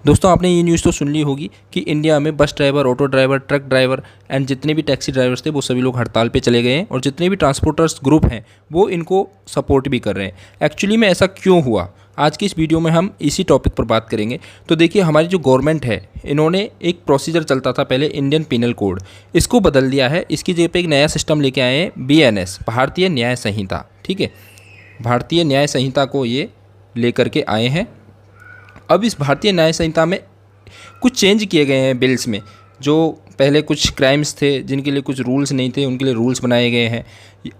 दोस्तों आपने ये न्यूज़ तो सुन ली होगी कि इंडिया में bus driver, auto driver, truck driver and जितने भी टैक्सी ड्राइवर्स थे वो सभी लोग हड़ताल पे चले गए हैं और जितने भी ट्रांसपोर्टर्स ग्रुप हैं वो इनको सपोर्ट भी कर रहे हैं। एक्चुअली में ऐसा क्यों हुआ, आज की इस वीडियो में हम इसी टॉपिक पर बात करेंगे। तो देखिए, हमारी जो गवर्नमेंट है इन्होंने एक प्रोसीजर चलता था पहले इंडियन पिनल कोड, इसको बदल दिया है। इसकी जगह पे एक नया सिस्टम लेके आए हैं, BNS, भारतीय न्याय संहिता। ठीक है, भारतीय न्याय संहिता को ये लेकर के आए हैं। अब इस भारतीय न्याय संहिता में कुछ चेंज किए गए हैं बिल्स में। जो पहले कुछ क्राइम्स थे जिनके लिए कुछ रूल्स नहीं थे, उनके लिए रूल्स बनाए गए हैं,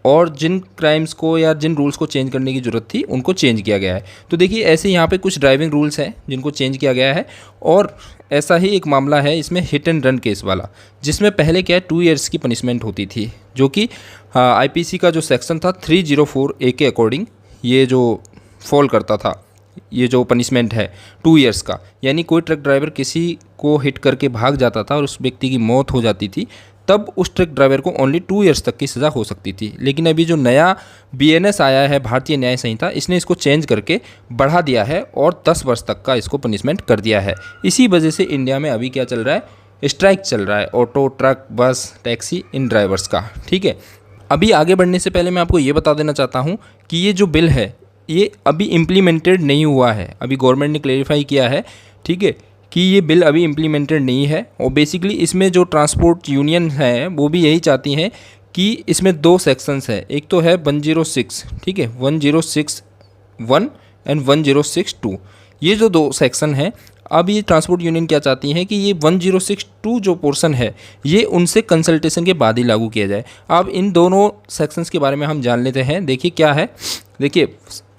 और जिन क्राइम्स को या जिन रूल्स को चेंज करने की ज़रूरत थी उनको चेंज किया गया है। तो देखिए, ऐसे यहाँ पे कुछ ड्राइविंग रूल्स हैं जिनको चेंज किया गया है। और ऐसा ही एक मामला है इसमें हिट एंड रन केस वाला, जिसमें पहले क्या है 2 ईयर्स की पनिशमेंट होती थी, जो कि IPC का जो सेक्शन था 304A के अकॉर्डिंग ये जो फॉल करता था, ये जो पनिशमेंट है 2 ईयर्स का। यानी कोई ट्रक ड्राइवर किसी को हिट करके भाग जाता था और उस व्यक्ति की मौत हो जाती थी, तब उस ट्रक ड्राइवर को ओनली 2 ईयर्स तक की सज़ा हो सकती थी। लेकिन अभी जो नया BNS आया है, भारतीय न्याय संहिता, इसने इसको चेंज करके बढ़ा दिया है और 10 वर्ष तक का इसको पनिशमेंट कर दिया है। इसी वजह से इंडिया में अभी क्या चल रहा है, स्ट्राइक चल रहा है ऑटो, ट्रक, बस, टैक्सी इन ड्राइवर्स का। ठीक है, अभी आगे बढ़ने से पहले मैं आपको ये बता देना चाहता हूँ कि ये जो बिल है ये अभी इम्प्लीमेंटेड नहीं हुआ है। अभी गवर्नमेंट ने क्लेरिफाई किया है, ठीक है, कि ये बिल अभी इम्प्लीमेंटेड नहीं है। और बेसिकली इसमें जो ट्रांसपोर्ट यूनियन है वो भी यही चाहती हैं कि इसमें 2 सेक्शंस है। एक तो है 106, ठीक है, 106(1) एंड 106(2), ये जो 2 सेक्शन हैं। अब ये ट्रांसपोर्ट यूनियन क्या चाहती हैं कि ये 106(2) जो पोर्शन है ये उनसे कंसल्टेशन के बाद ही लागू किया जाए। अब इन दोनों सेक्शंस के बारे में हम जान लेते हैं। देखिए क्या है, देखिए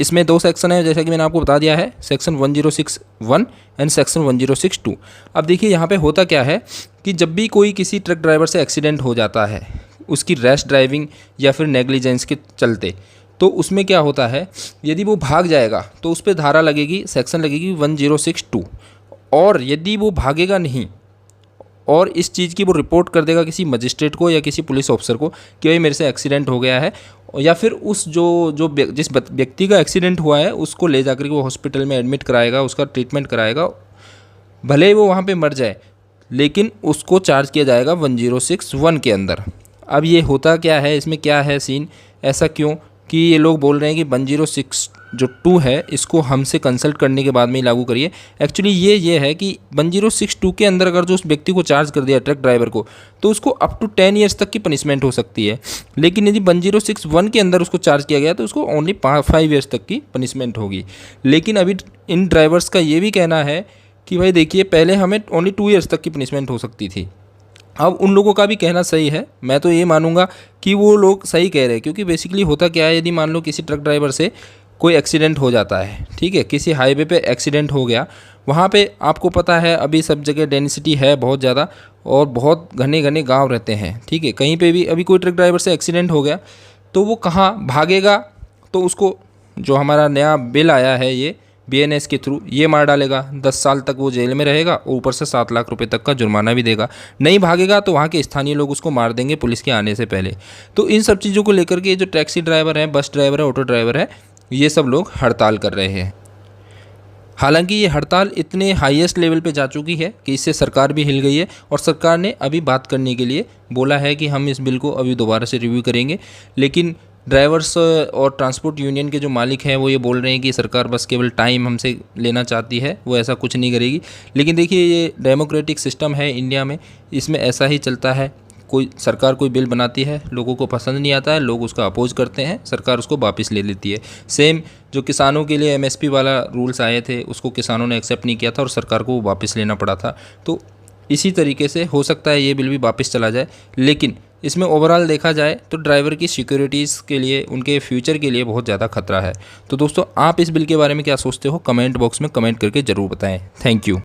इसमें 2 सेक्शन है, जैसा कि मैंने आपको बता दिया है, सेक्शन 106(1) एंड सेक्शन 106(2). अब देखिए यहाँ पे होता क्या है कि जब भी कोई किसी ट्रक ड्राइवर से एक्सीडेंट हो जाता है उसकी रैश ड्राइविंग या फिर नेग्लिजेंस के चलते, तो उसमें क्या होता है, यदि वो भाग जाएगा तो उस पर धारा लगेगी, सेक्शन लगेगी 106(2). और यदि वो भागेगा नहीं और इस चीज़ की वो रिपोर्ट कर देगा किसी मजिस्ट्रेट को या किसी पुलिस ऑफिसर को कि भाई मेरे से एक्सीडेंट हो गया है, या फिर उस जिस व्यक्ति का एक्सीडेंट हुआ है उसको ले जाकर के वो हॉस्पिटल में एडमिट कराएगा, उसका ट्रीटमेंट कराएगा, भले ही वो वहाँ पे मर जाए लेकिन उसको चार्ज किया जाएगा 106(1) के अंदर। अब ये होता क्या है, इसमें क्या है सीन, ऐसा क्यों कि ये लोग बोल रहे हैं कि 106(2) है इसको हमसे कंसल्ट करने के बाद में ही लागू करिए। एक्चुअली ये है कि 106(2) के अंदर अगर जो उस व्यक्ति को चार्ज कर दिया ट्रक ड्राइवर को, तो उसको अप टू 10 ईयर्स तक की पनिशमेंट हो सकती है। लेकिन यदि 106(1) के अंदर उसको चार्ज किया गया तो उसको ओनली 5 ईयर्स तक की पनिशमेंट होगी। लेकिन अभी इन ड्राइवर्स का ये भी कहना है कि भाई देखिए, पहले हमें ओनली 2 ईयर्स तक की पनिशमेंट हो सकती थी। अब उन लोगों का भी कहना सही है, मैं तो ये मानूंगा कि वो लोग सही कह रहे हैं, क्योंकि बेसिकली होता क्या है, यदि मान लो किसी ट्रक ड्राइवर से कोई एक्सीडेंट हो जाता है, ठीक है, किसी हाईवे पे एक्सीडेंट हो गया, वहाँ पे आपको पता है अभी सब जगह डेंसिटी है बहुत ज़्यादा और बहुत घने घने गांव रहते हैं, ठीक है, कहीं पे भी अभी कोई ट्रक ड्राइवर से एक्सीडेंट हो गया तो वो कहाँ भागेगा, तो उसको जो हमारा नया बिल आया है ये BNS के थ्रू ये मार डालेगा, 10 साल तक वो जेल में रहेगा, ऊपर से 7 लाख रुपए तक का जुर्माना भी देगा। नहीं भागेगा तो वहाँ के स्थानीय लोग उसको मार देंगे पुलिस के आने से पहले। तो इन सब चीज़ों को लेकर के जो टैक्सी ड्राइवर हैं, बस ड्राइवर है, ऑटो ड्राइवर है, ये सब लोग हड़ताल कर रहे हैं। हालांकि ये हड़ताल इतने हाईएस्ट लेवल पे जा चुकी है कि इससे सरकार भी हिल गई है और सरकार ने अभी बात करने के लिए बोला है कि हम इस बिल को अभी दोबारा से रिव्यू करेंगे। लेकिन ड्राइवर्स और ट्रांसपोर्ट यूनियन के जो मालिक हैं वो ये बोल रहे हैं कि सरकार बस केवल टाइम हमसे लेना चाहती है, वो ऐसा कुछ नहीं करेगी। लेकिन देखिए, ये डेमोक्रेटिक सिस्टम है इंडिया में, इसमें ऐसा ही चलता है। कोई सरकार कोई बिल बनाती है, लोगों को पसंद नहीं आता है, लोग उसका अपोज करते हैं, सरकार उसको वापस ले लेती है। सेम जो किसानों के लिए MSP वाला रूल्स आए थे उसको किसानों ने एक्सेप्ट नहीं किया था और सरकार को वो वापस लेना पड़ा था। तो इसी तरीके से हो सकता है ये बिल भी वापस चला जाए। लेकिन इसमें ओवरऑल देखा जाए तो ड्राइवर की सिक्योरिटीज़ के लिए, उनके फ्यूचर के लिए बहुत ज़्यादा खतरा है। तो दोस्तों, आप इस बिल के बारे में क्या सोचते हो, कमेंट बॉक्स में कमेंट करके ज़रूर बताएं। Thank you.